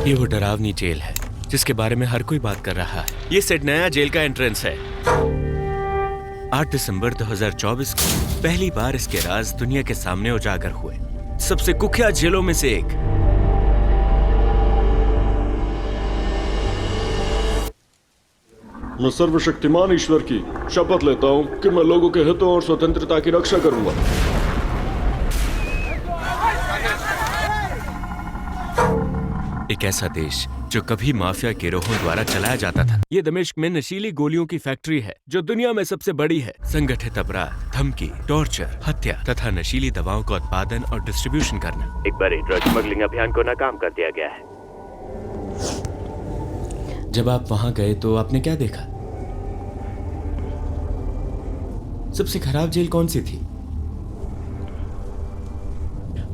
ये वो डरावनी जेल है जिसके बारे में हर कोई बात कर रहा है। ये सिडनी जेल का एंट्रेंस है। 8 दिसंबर 2024 को पहली बार इसके राज दुनिया के सामने उजागर हुए। सबसे कुख्यात जेलों में से एक। मैं सर्वशक्तिमान ईश्वर की शपथ लेता हूँ कि मैं लोगों के हितों और स्वतंत्रता की रक्षा करूंगा। एक ऐसा देश जो कभी माफिया गिरोहों द्वारा चलाया जाता था। ये दमिश्क में नशीली गोलियों की फैक्ट्री है जो दुनिया में सबसे बड़ी है। संगठित अपराध, धमकी, टॉर्चर, हत्या तथा नशीली दवाओं का उत्पादन और डिस्ट्रीब्यूशन करना। एक बड़े ड्रग स्मगलिंग अभियान को नाकाम कर दिया गया है। जब आप वहां गए तो आपने क्या देखा? सबसे खराब जेल कौन सी थी?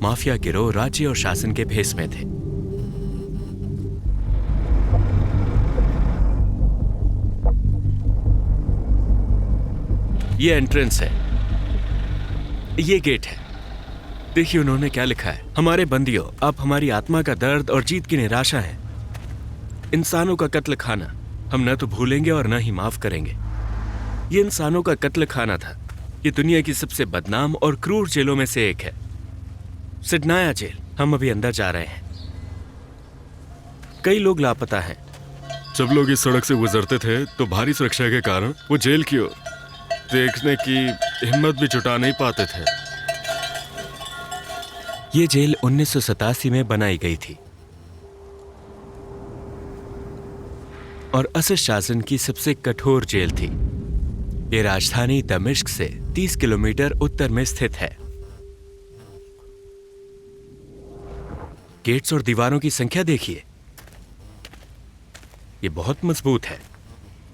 माफिया गिरोह राज्य और शासन के भेस में थे। ये एंट्रेंस है, ये गेट है। देखिए उन्होंने क्या लिखा है। हमारे बंदियों, आप हमारी आत्मा का दर्द और जीत की निराशा हैं। इंसानों का कत्ल खाना हम न तो भूलेंगे और न ही माफ करेंगे। ये इंसानों का कत्ल खाना था। ये दुनिया की सबसे बदनाम और क्रूर जेलों में से एक है, सिडनी जेल। हम अभी अंदर जा रहे हैं। कई लोग लापता हैं। जब लोग इस सड़क से गुजरते थे तो भारी सुरक्षा के कारण वो जेल की ओर देखने की हिम्मत भी जुटा नहीं पाते थे। ये जेल 1987 में बनाई गई थी और असद शासन की सबसे कठोर जेल थी। ये राजधानी दमिश्क से 30 किलोमीटर उत्तर में स्थित है। गेट्स और दीवारों की संख्या देखिए, ये बहुत मजबूत है।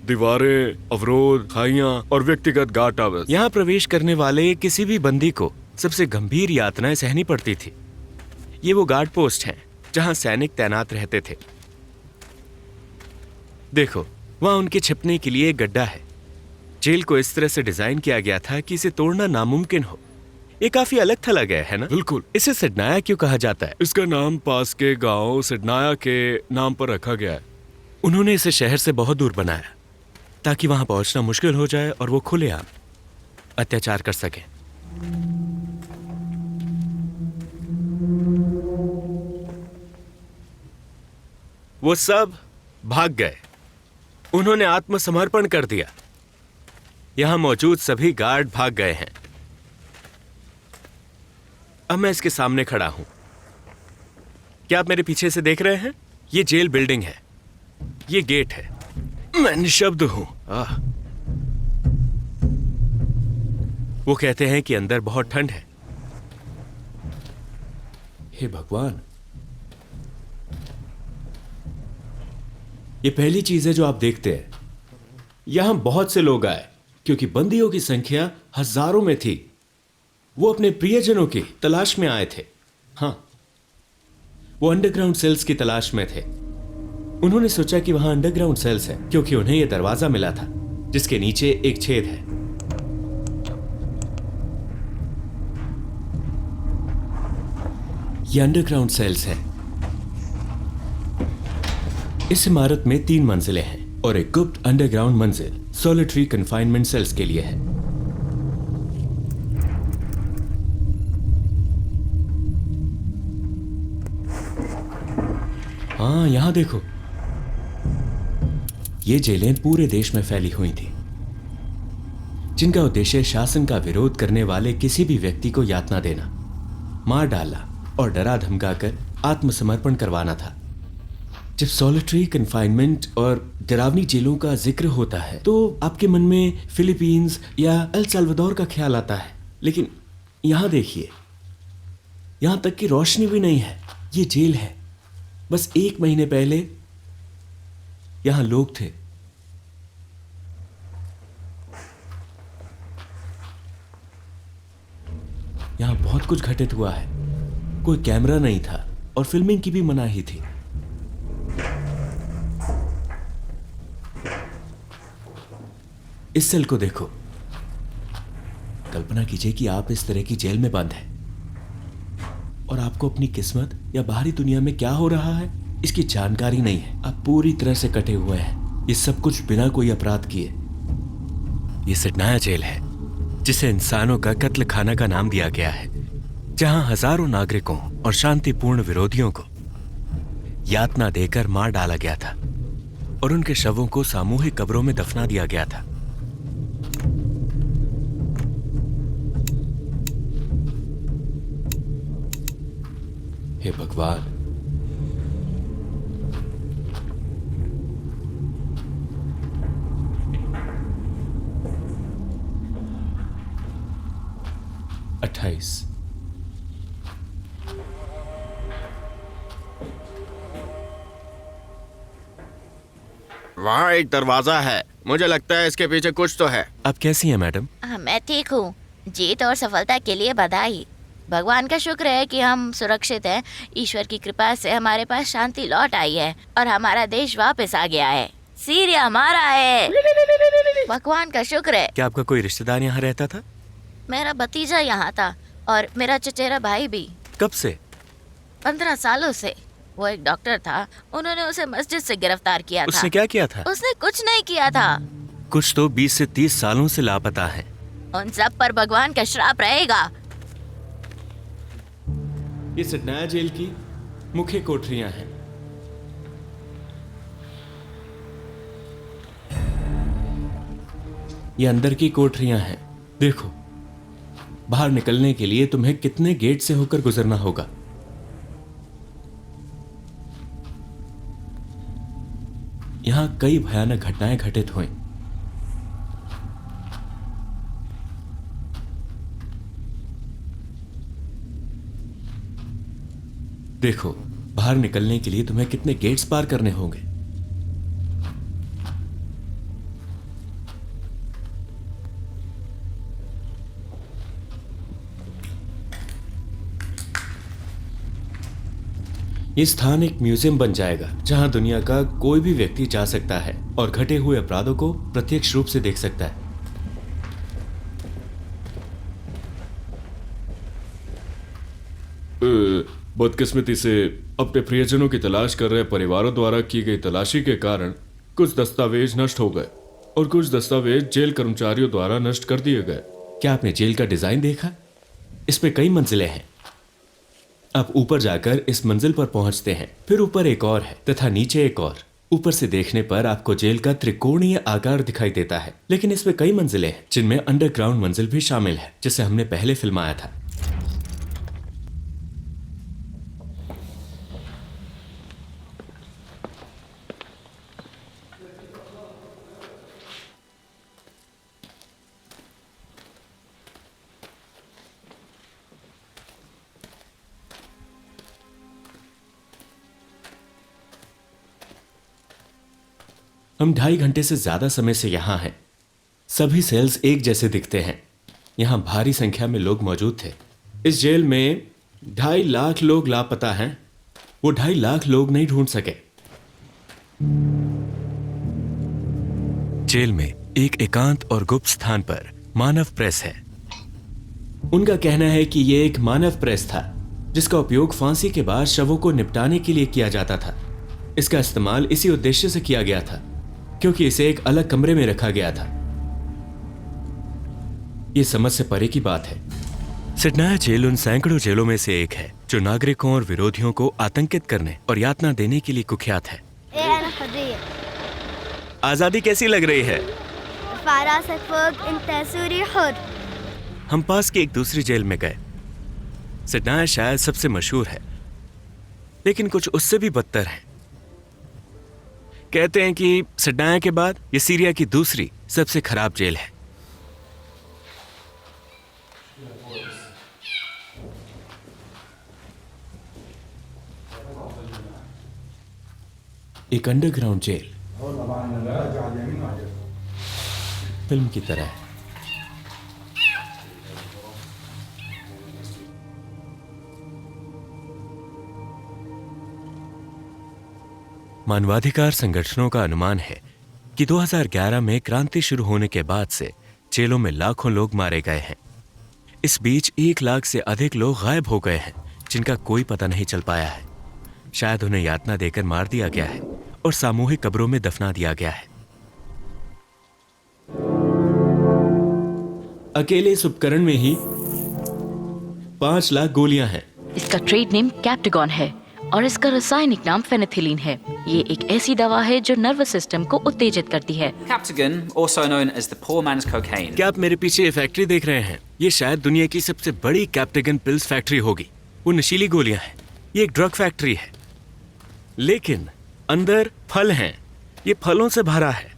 दीवारें, अवरोध, खाइयां और व्यक्तिगत गार्ड टावर। यहां प्रवेश करने वाले किसी भी बंदी को सबसे गंभीर यातनाएं सहनी पड़ती थी। ये वो गार्ड पोस्ट हैं जहां सैनिक तैनात रहते थे। देखो, वहां उनके छिपने के लिए एक गड्ढा है। जेल को इस तरह से डिजाइन किया गया था कि इसे तोड़ना नामुमकिन हो। ये काफी अलग थलग है ना? बिल्कुल। इसे सिडनी क्यों कहा जाता है? इसका नाम पास के गांव सिडनी के नाम पर रखा गया है। उन्होंने इसे शहर से बहुत दूर बनाया ताकि वहां पहुंचना मुश्किल हो जाए और वो खुलेआम अत्याचार कर सके। वो सब भाग गए। उन्होंने आत्मसमर्पण कर दिया। यहां मौजूद सभी गार्ड भाग गए हैं। अब मैं इसके सामने खड़ा हूं। क्या आप मेरे पीछे से देख रहे हैं? ये जेल बिल्डिंग है, ये गेट है। मैं निशब्द हूं। वो कहते हैं कि अंदर बहुत ठंड है। हे भगवान, ये पहली चीज है जो आप देखते हैं। यहां बहुत से लोग आए क्योंकि बंदियों की संख्या हजारों में थी। वो अपने प्रियजनों की तलाश में आए थे। हाँ, वो अंडरग्राउंड सेल्स की तलाश में थे। उन्होंने सोचा कि वहां अंडरग्राउंड सेल्स हैं क्योंकि उन्हें यह दरवाजा मिला था जिसके नीचे एक छेद है। ये अंडरग्राउंड सेल्स हैं। इस इमारत में 3 मंजिलें हैं और एक गुप्त अंडरग्राउंड मंजिल सॉलिटरी कन्फाइनमेंट सेल्स के लिए है। हाँ, यहां देखो। ये जेलें पूरे देश में फैली हुई थी जिनका उद्देश्य शासन का विरोध करने वाले किसी भी व्यक्ति को यातना देना, मार डालना और डरा धमकाकर आत्मसमर्पण करवाना था। जब सॉलिटरी कन्फाइनमेंट और डरावनी जेलों का जिक्र होता है तो आपके मन में फिलीपींस या एल साल्वाडोर का ख्याल आता है, लेकिन यहां देखिए, यहां तक कि रोशनी भी नहीं है। ये जेल है। बस 1 महीने पहले यहां लोग थे। यहां बहुत कुछ घटित हुआ है। कोई कैमरा नहीं था और फिल्मिंग की भी मनाही थी। इस सेल को देखो। कल्पना कीजिए कि आप इस तरह की जेल में बंद हैं और आपको अपनी किस्मत या बाहरी दुनिया में क्या हो रहा है इसकी जानकारी नहीं है। आप पूरी तरह से कटे हुए हैं। ये सब कुछ बिना कोई अपराध किए। ये सिडनाया जेल है जिसे इंसानों का कत्ल खाना का नाम दिया गया है, जहां हजारों नागरिकों और शांतिपूर्ण विरोधियों को यातना देकर मार डाला गया था और उनके शवों को सामूहिक कब्रों में दफना दिया गया था। हे भगवान, अट्ठाईस। वहाँ एक दरवाजा है, मुझे लगता है इसके पीछे कुछ तो है। आप कैसी हैं मैडम? मैं ठीक हूँ। जीत और सफलता के लिए बधाई। भगवान का शुक्र है कि हम सुरक्षित हैं। ईश्वर की कृपा से हमारे पास शांति लौट आई है और हमारा देश वापस आ गया है। सीरिया हमारा है। भगवान का शुक्र है। क्या आपका कोई रिश्तेदार यहाँ रहता था? मेरा भतीजा यहाँ था और मेरा चचेरा भाई भी। कब से? 15 सालों से। वो एक डॉक्टर था, उन्होंने उसे मस्जिद से गिरफ्तार किया था। उसने क्या किया था? उसने कुछ नहीं किया था। कुछ तो 20 से 30 सालों से लापता है। उन सब पर भगवान का श्राप रहेगा। ये सिडनाया जेल की मुख्य कोठरियां हैं। ये अंदर की कोठरियां हैं। देखो, बाहर निकलने के लिए तुम्हें कितने गेट से होकर गुजरना होगा। यहां कई भयानक घटनाएं घटित हुई। देखो, बाहर निकलने के लिए तुम्हें कितने गेट्स पार करने होंगे। ये स्थान एक म्यूजियम बन जाएगा जहां दुनिया का कोई भी व्यक्ति जा सकता है और घटे हुए अपराधों को प्रत्यक्ष रूप से देख सकता है। बदकिस्मती से अपने प्रियजनों की तलाश कर रहे परिवारों द्वारा की गई तलाशी के कारण कुछ दस्तावेज नष्ट हो गए और कुछ दस्तावेज जेल कर्मचारियों द्वारा नष्ट कर दिए गए। क्या आपने जेल का डिजाइन देखा? इस पे कई मंजिलें हैं। आप ऊपर जाकर इस मंजिल पर पहुंचते हैं, फिर ऊपर एक और है तथा नीचे एक और। ऊपर से देखने पर आपको जेल का त्रिकोणीय आकार दिखाई देता है, लेकिन इसमें कई मंजिलें हैं जिनमें अंडरग्राउंड मंजिल भी शामिल है, जिसे हमने पहले फिल्माया था। हम 2.5 घंटे से ज्यादा समय से यहां हैं। सभी सेल्स एक जैसे दिखते हैं। यहां भारी संख्या में लोग मौजूद थे। इस जेल में 2.5 लाख लोग लापता हैं। वो 2.5 लाख लोग नहीं ढूंढ सके। जेल में एक एकांत और गुप्त स्थान पर मानव प्रेस है। उनका कहना है कि यह एक मानव प्रेस था जिसका उपयोग फांसी के बाद शवों को निपटाने के लिए किया जाता था। इसका इस्तेमाल इसी उद्देश्य से किया गया था क्योंकि इसे एक अलग कमरे में रखा गया था। यह समझ से परे की बात है। सिडनाया जेल उन सैकड़ों जेलों में से एक है जो नागरिकों और विरोधियों को आतंकित करने और यातना देने के लिए कुख्यात है। आजादी कैसी लग रही है? हम पास की एक दूसरी जेल में गए। सिडनाया शायद सबसे मशहूर है, लेकिन कुछ उससे भी बदतर है। कहते हैं कि सिडनाया के बाद ये सीरिया की दूसरी सबसे खराब जेल है। एक अंडरग्राउंड जेल फिल्म की तरह है। मानवाधिकार संगठनों का अनुमान है कि 2011 में क्रांति शुरू होने के बाद से जेलों में लाखों लोग मारे गए हैं। इस बीच 1 लाख से अधिक लोग गायब हो गए हैं जिनका कोई पता नहीं चल पाया है। शायद उन्हें यातना देकर मार दिया गया है और सामूहिक कब्रों में दफना दिया गया है। अकेले इस उपकरण में ही 5 लाख गोलियां हैं। इसका ट्रेड नेम कैप्टागन है और इसका रासायनिक नाम फेनिथिलीन है। ये एक ऐसी दवा है जो नर्वस सिस्टम को उत्तेजित करती है। Captagon, also known as the poor man's cocaine. क्या आप मेरे पीछे ये फैक्ट्री देख रहे हैं? ये शायद दुनिया की सबसे बड़ी कैप्टागन पिल्स फैक्ट्री होगी। वो नशीली गोलियां हैं। ये एक ड्रग फैक्ट्री है, लेकिन अंदर फल हैं। ये फलों से भरा है।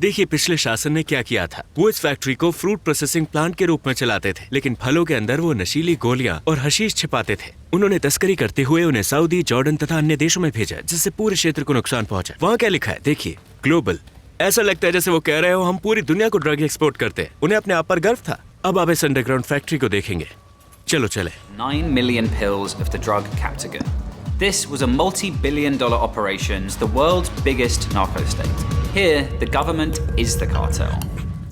देखिए पिछले शासन ने क्या किया था। वो इस फैक्ट्री को फ्रूट प्रोसेसिंग प्लांट के रूप में चलाते थे, लेकिन फलों के अंदर वो नशीली गोलियां और हशीश छिपाते थे। उन्होंने तस्करी करते हुए उन्हें सऊदी, जॉर्डन तथा अन्य देशों में भेजा, जिससे पूरे क्षेत्र को नुकसान पहुंचा। वहाँ क्या लिखा है देखिए, ग्लोबल। ऐसा लगता है जैसे वो कह रहे हो हम पूरी दुनिया को ड्रग एक्सपोर्ट करते हैं। उन्हें अपने आप पर गर्व था। अब आप इस अंडरग्राउंड फैक्ट्री को देखेंगे। चलो चले। 9 million pills of the drug Captagon. This was a multi-billion-dollar operations, the world's biggest narco state. Here, the government is the cartel.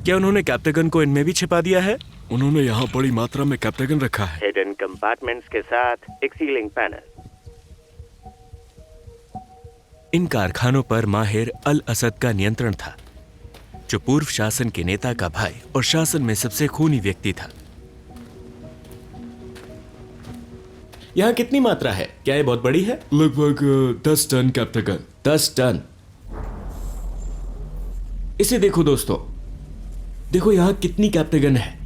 क्या उन्होंने कैप्टागन को इनमें भी छिपा दिया है? उन्होंने यहाँ बड़ी मात्रा में कैप्टागन रखा है। हिडन कंपार्टमेंट्स के साथ एक सीलिंग पैनल। इन कारखानों पर माहिर अल असद का नियंत्रण था, जो पूर्व शासन के नेता का भाई और शासन में सबसे खूनी व्यक्ति था। यहाँ कितनी मात्रा है? क्या ये बहुत बड़ी है? लगभग 10 टन कैप्टागन। 10 टन। इसे देखो दोस्तों, देखो यहाँ कितनी कैप्टागन है।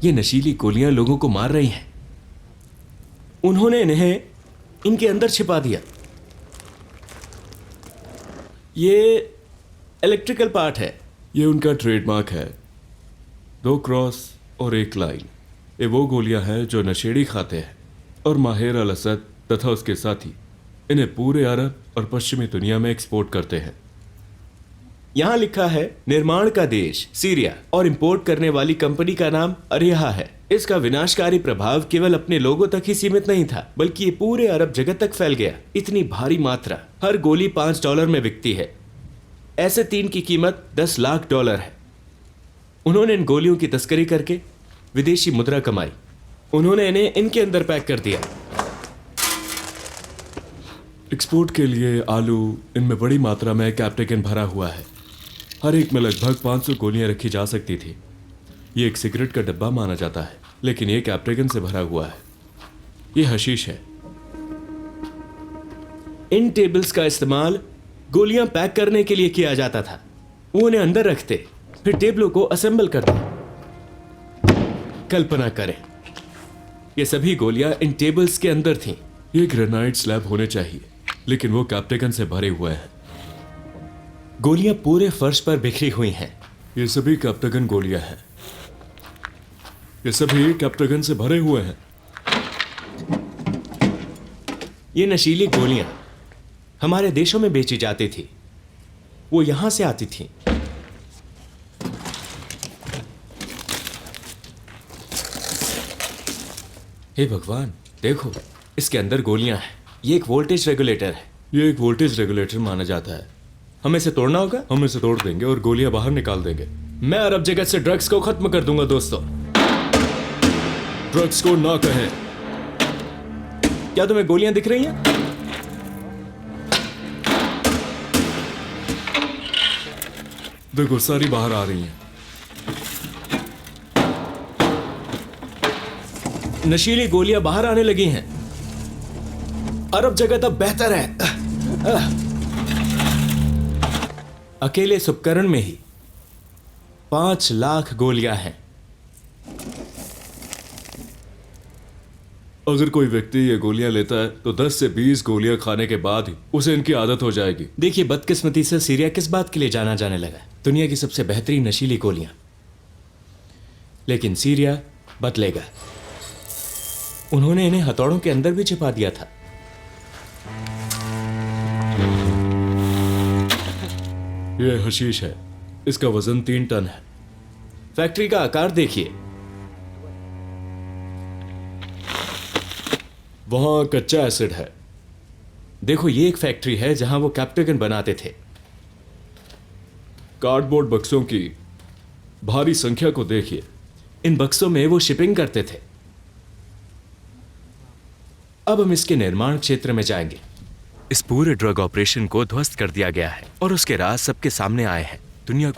ये नशीली गोलियां लोगों को मार रही हैं। उन्होंने इन्हें इनके अंदर छिपा दिया। ये इलेक्ट्रिकल पार्ट है। ये उनका ट्रेडमार्क है। 2 क्रॉस और 1 लाइन। ये वो गोलियां हैं जो नशेड़ी खाते हैं और माहिर अल असद तथा उसके साथी इन्हें पूरे अरब और पश्चिमी दुनिया में एक्सपोर्ट करते हैं। यहां लिखा है निर्माण का देश सीरिया और इंपोर्ट करने वाली कंपनी का नाम अरेहा है। इसका विनाशकारी प्रभाव केवल अपने लोगों तक ही सीमित नहीं था, बल्कि ये पूरे अरब जगत तक फैल गया। इतनी भारी मात्रा, हर गोली $5 में बिकती है। ऐसे 3 की कीमत $10 लाख है। उन्होंने इन गोलियों की तस्करी करके विदेशी मुद्रा कमाई। उन्होंने इन्हें इनके अंदर पैक कर दिया। एक्सपोर्ट के लिए आलू, इनमें बड़ी मात्रा में कैप्टागन भरा हुआ है। हर एक में लगभग 500 गोलियां रखी जा सकती थी। ये एक सिगरेट का डब्बा माना जाता है, लेकिन ये कैप्टागन से भरा हुआ है। ये हशीश है। इन टेबल्स का इस्तेमाल गोलियां पैक करने के लिए किया जाता था। वो उन्हें अंदर रखते, फिर टेबलों को असेंबल करते। कल्पना करें, ये सभी गोलियां इन टेबल्स के अंदर थीं। ये ग्रेनाइट स्लैब होने चाहिए, लेकिन वो कैप्टागन से भरे हुए हैं। गोलियां पूरे फर्श पर बिखरी हुई हैं। ये सभी कैप्टागन गोलियां हैं। ये सभी कैप्टागन से भरे हुए हैं। ये नशीली गोलियां हमारे देशों में बेची जाती थी। वो यहां से आती थी। हे भगवान, देखो इसके अंदर गोलियां हैं। ये एक वोल्टेज रेगुलेटर है। ये एक वोल्टेज रेगुलेटर माना जाता है। हमें इसे तोड़ना होगा। हम इसे तोड़ देंगे और गोलियां बाहर निकाल देंगे। मैं अरब जगत से ड्रग्स को खत्म कर दूंगा। दोस्तों, ड्रग्स को ना कहें। क्या तुम्हें गोलियां दिख रही हैं? देखो सारी बाहर आ रही हैं। नशीली गोलियां बाहर आने लगी हैं। अरब जगत अब बेहतर है। अकेले इस उपकरण में ही 5 लाख गोलियां हैं। अगर कोई व्यक्ति ये गोलियां लेता है तो 10 से 20 गोलियां खाने के बाद ही उसे इनकी आदत हो जाएगी। देखिए बदकिस्मती से सीरिया किस बात के लिए जाना जाने लगा। दुनिया की सबसे बेहतरीन नशीली गोलियां। लेकिन सीरिया बदलेगा। उन्होंने इन्हें हथौड़ों के अंदर भी छिपा दिया था। यह हशीश है। इसका वजन 3 टन है। फैक्ट्री का आकार देखिए। वहां कच्चा एसिड है। देखो ये एक फैक्ट्री है जहां वो कैप्टागन बनाते थे। कार्डबोर्ड बक्सों की भारी संख्या को देखिए। इन बक्सों में वो शिपिंग करते थे। अब हम इसके निर्माण क्षेत्र में जाएंगे। इस पूरे ड्रग ऑपरेशन को ध्वस्त कर दिया गया है और उसके राज सबके सामने आए हैं। दुनिया को